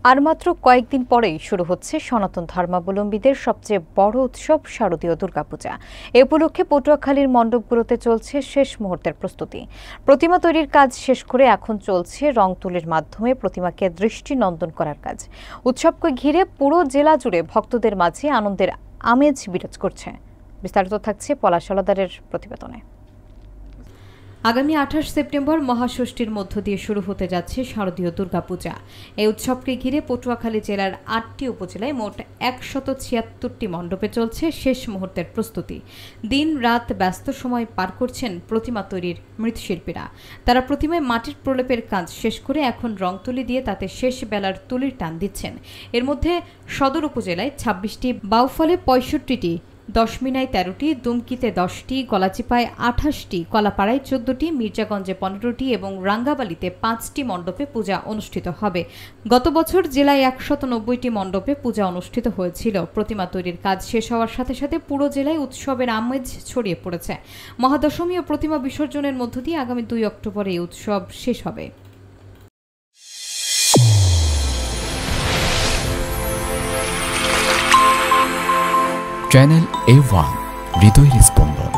আর মাত্র কয়েকদিন পরেই শুরু হচ্ছে সনাতন ধর্মাবলম্বীদের সবচেয়ে বড় উৎসব শারদীয় দুর্গাপূজা। এ উপলক্ষে পটুয়াখালীর মণ্ডপগুলোতে চলছে শেষ মুহূর্তের প্রস্তুতি। প্রতিমা তৈরির কাজ শেষ করে এখন চলছে রং তুলির মাধ্যমে প্রতিমাকে দৃষ্টিনন্দন করার কাজ। উৎসবকে ঘিরে পুরো জেলা জুড়ে ভক্তদের মাঝে আনন্দের আমেজ বিরাজ করছে। বিস্তারিত থাকছে পলাশ হলদারের প্রতিবেদনে। আগামী 28 সেপ্টেম্বর মহাষষ্ঠীর মধ্য দিয়ে শুরু হতে যাচ্ছে শারদীয় দুর্গাপূজা। এই উৎসবকে ঘিরে পটুয়াখালী জেলার 8টি উপজেলায় মোট 176টি মণ্ডপে চলছে শেষ মুহূর্তের প্রস্তুতি। দিন রাত ব্যস্ত সময় পার করছেন প্রতিমা তৈরির মৃৎশিল্পীরা। তারা প্রতিমায় মাটির প্রলেপের কাজ শেষ করে এখন রং তুলি দিয়ে তাতে শেষ বেলার তুলির টান দিচ্ছেন। এর মধ্যে সদর উপজেলায় 26টি, বাউফলে 65টি, দশমিনায় 13টি, দুমকিতে 10টি, গলাচিপায় 28টি, কলাপাড়ায় 14টি, মির্জাগঞ্জে 15টি এবং রাঙ্গাবালিতে 5টি মণ্ডপে পূজা অনুষ্ঠিত হবে। গত বছর জেলায় 190টি মণ্ডপে পূজা অনুষ্ঠিত হয়েছিল। প্রতিমা তৈরির কাজ শেষ হওয়ার সাথে সাথে পুরো জেলায় উৎসবের আমেজ ছড়িয়ে পড়েছে। মহাদশমী ও প্রতিমা বিসর্জনের মধ্য দিয়ে আগামী 2 অক্টোবর এই উৎসব শেষ হবে। চ্যানেল A1 হৃদয়ের স্পন্দন।